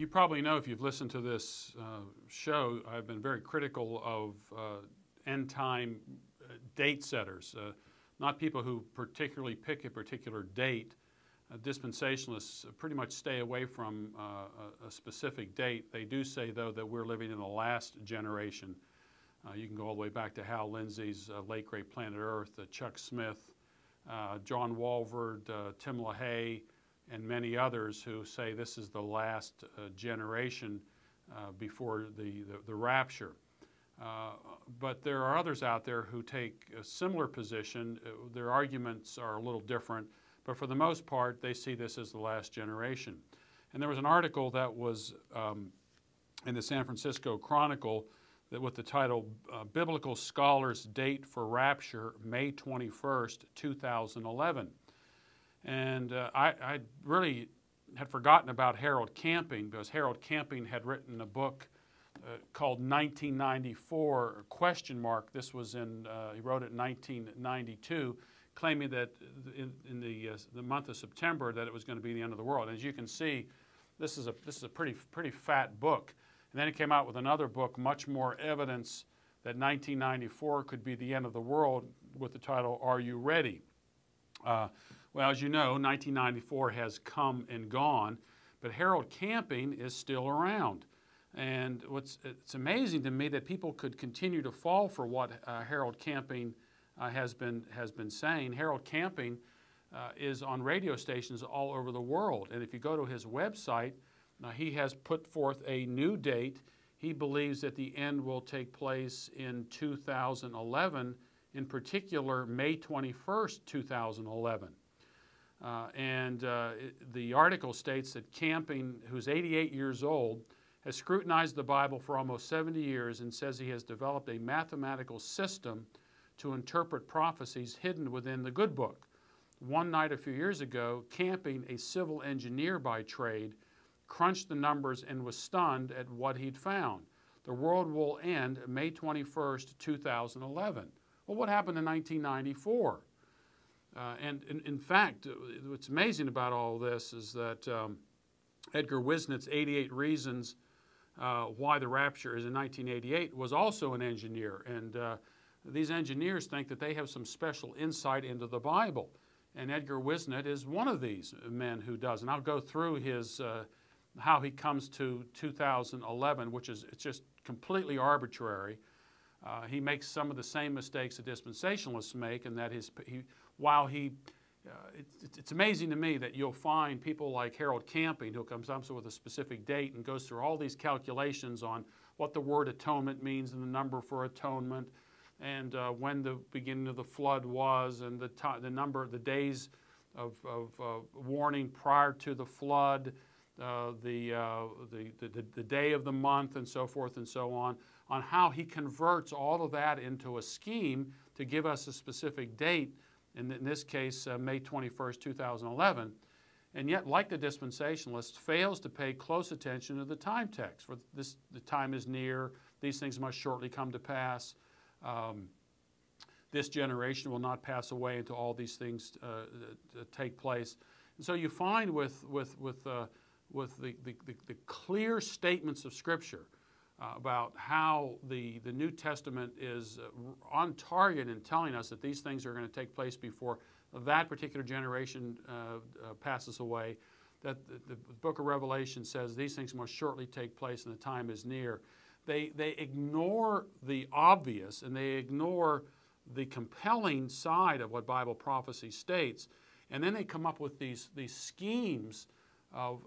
You probably know, if you've listened to this show, I've been very critical of end-time date setters, not people who particularly pick a particular date. Dispensationalists pretty much stay away from a specific date. They do say, though, that we're living in the last generation. You can go all the way back to Hal Lindsey's late great Planet Earth, Chuck Smith, John Walvoord, Tim LaHaye, and many others who say this is the last generation before the rapture. But there are others out there who take a similar position. Their arguments are a little different, but for the most part, they see this as the last generation. And there was an article that was in the San Francisco Chronicle that with the title, Biblical Scholars Date for Rapture, May 21st, 2011. And I really had forgotten about Harold Camping, because Harold Camping had written a book called 1994 ? This was he wrote it in 1992, claiming that in the month of September that it was going to be the end of the world. And as you can see, this is a pretty fat book. And then he came out with another book, much more evidence that 1994 could be the end of the world, with the title, Are You Ready? Well, as you know, 1994 has come and gone, but Harold Camping is still around. And it's amazing to me that people could continue to fall for what Harold Camping has been saying. Harold Camping is on radio stations all over the world. And if you go to his website, he has put forth a new date. He believes that the end will take place in 2011, in particular May 21st, 2011. The article states that Camping, who's 88 years old, has scrutinized the Bible for almost 70 years and says he has developed a mathematical system to interpret prophecies hidden within the good book. One night a few years ago, Camping, a civil engineer by trade, crunched the numbers and was stunned at what he'd found. The world will end May 21st, 2011. Well, what happened in 1994? And in fact, what's amazing about all this is that Edgar Wisnet's 88 Reasons Why the Rapture is in 1988 was also an engineer. And these engineers think that they have some special insight into the Bible. And Edgar Wisnet is one of these men who does. And I'll go through his how he comes to 2011, which is it's just completely arbitrary. He makes some of the same mistakes that dispensationalists make, and that it's amazing to me that you'll find people like Harold Camping, who comes up with a specific date and goes through all these calculations on what the word atonement means and the number for atonement, and when the beginning of the flood was, and the number of the days of warning prior to the flood, the day of the month, and so forth and so on how he converts all of that into a scheme to give us a specific date, in this case, May 21st, 2011. And yet, like the dispensationalist, fails to pay close attention to the time text. For this, the time is near, these things must shortly come to pass. This generation will not pass away until all these things take place. And so you find with the clear statements of Scripture about how the New Testament is on target in telling us that these things are going to take place before that particular generation passes away, that the book of Revelation says these things must shortly take place and the time is near. They ignore the obvious, and they ignore the compelling side of what Bible prophecy states, and then they come up with these schemes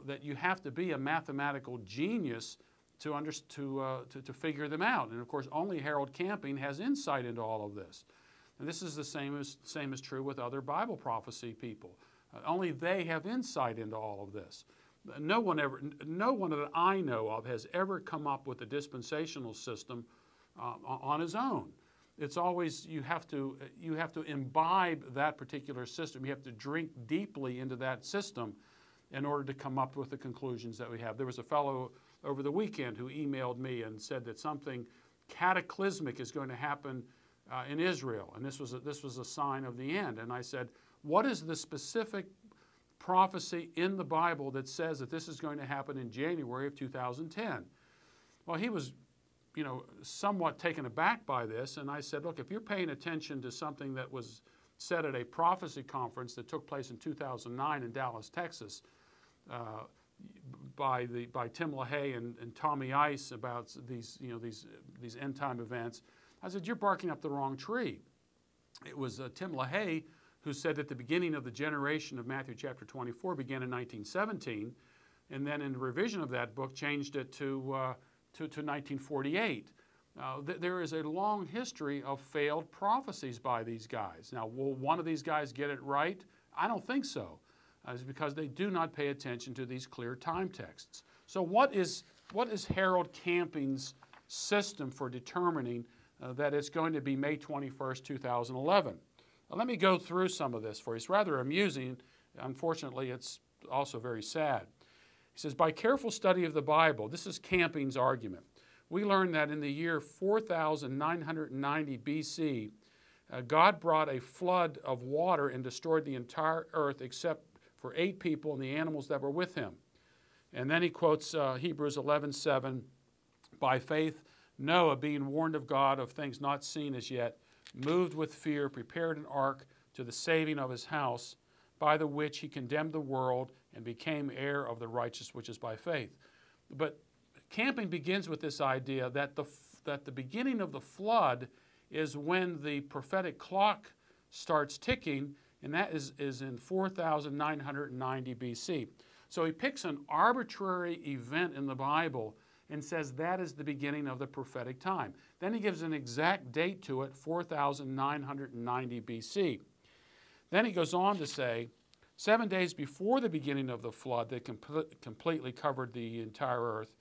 that you have to be a mathematical genius to figure them out. And of course, only Harold Camping has insight into all of this. And this is the same as true with other Bible prophecy people. Only they have insight into all of this. No one that I know of has ever come up with a dispensational system on his own. It's always you have to imbibe that particular system. You have to drink deeply into that system in order to come up with the conclusions that we have. There was a fellow over the weekend who emailed me and said that something cataclysmic is going to happen in Israel, and this was a sign of the end. And I said, what is the specific prophecy in the Bible that says that this is going to happen in January of 2010. Well, he was, somewhat taken aback by this, and I said, look, if you're paying attention to something that was said at a prophecy conference that took place in 2009 in Dallas, Texas, by Tim LaHaye and Tommy Ice about these end time events, I said, you're barking up the wrong tree. It was Tim LaHaye who said that the beginning of the generation of Matthew chapter 24 began in 1917, and then in the revision of that book changed it to 1948. There is a long history of failed prophecies by these guys. Now, will one of these guys get it right? I don't think so. It's because they do not pay attention to these clear time texts. So what is Harold Camping's system for determining that it's going to be May 21st, 2011? Let me go through some of this for you. It's rather amusing. Unfortunately, it's also very sad. He says, by careful study of the Bible, this is Camping's argument, we learn that in the year 4990 BC, God brought a flood of water and destroyed the entire earth except for 8 people and the animals that were with him. And then he quotes Hebrews 11:7, by faith Noah, being warned of God of things not seen as yet, moved with fear, prepared an ark to the saving of his house, by the which he condemned the world and became heir of the righteous, which is by faith. But Camping begins with this idea that the beginning of the flood is when the prophetic clock starts ticking, and that is in 4990 BC. So he picks an arbitrary event in the Bible and says that is the beginning of the prophetic time. Then he gives an exact date to it, 4990 BC. Then he goes on to say, 7 days before the beginning of the flood that completely covered the entire earth,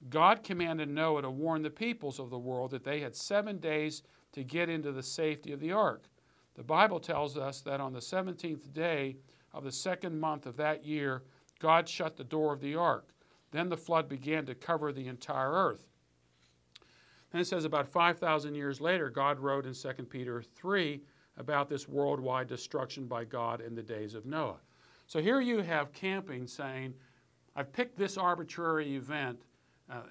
God commanded Noah to warn the peoples of the world that they had 7 days to get into the safety of the ark. The Bible tells us that on the 17th day of the second month of that year, God shut the door of the ark. Then the flood began to cover the entire earth. Then it says about 5,000 years later, God wrote in 2 Peter 3 about this worldwide destruction by God in the days of Noah. So here you have Camping saying, I've picked this arbitrary event,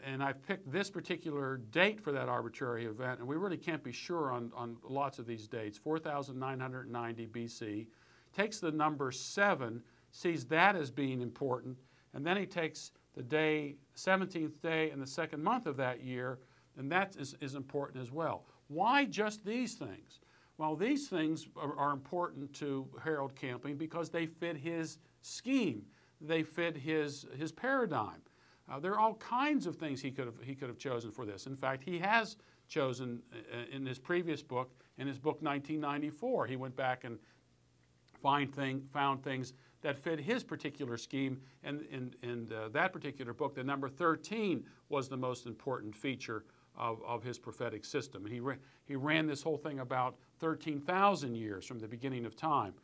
and I've picked this particular date for that arbitrary event, and we really can't be sure on lots of these dates. 4990 BC, takes the number 7, sees that as being important, and then he takes the day, 17th day in the second month of that year, and that is important as well. Why just these things? Well, these things are important to Harold Camping because they fit his scheme. They fit his paradigm. There are all kinds of things he could have chosen for this. In fact, he has chosen in his previous book, in his book 1994, he went back and found things that fit his particular scheme, and in that particular book, the number 13 was the most important feature of his prophetic system. He ran this whole thing about 13,000 years from the beginning of time.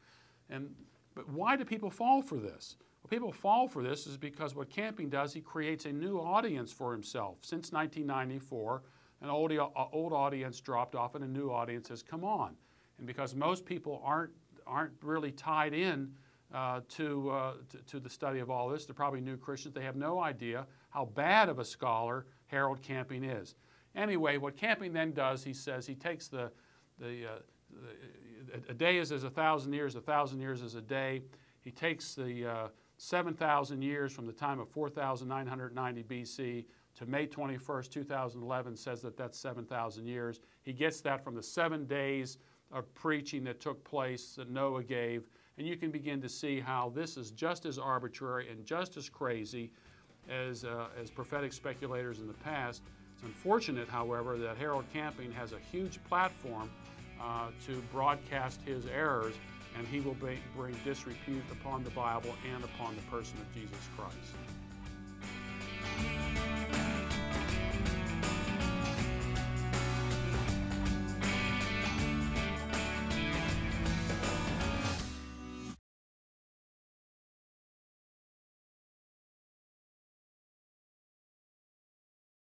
But why do people fall for this? Well, people fall for this is because what Camping does, he creates a new audience for himself. Since 1994, an old audience dropped off and a new audience has come on. And because most people aren't really tied in to the study of all this, they're probably new Christians, they have no idea how bad of a scholar Harold Camping is. Anyway, what Camping then does, he says, he takes a day is as 1,000 years, 1,000 years is a day. He takes the 7,000 years from the time of 4,990 BC to May 21st, 2011, says that that's 7,000 years. He gets that from the 7 days of preaching that took place that Noah gave, and you can begin to see how this is just as arbitrary and just as crazy as prophetic speculators in the past. It's unfortunate, however, that Harold Camping has a huge platform to broadcast his errors, and he will bring disrepute upon the Bible and upon the person of Jesus Christ.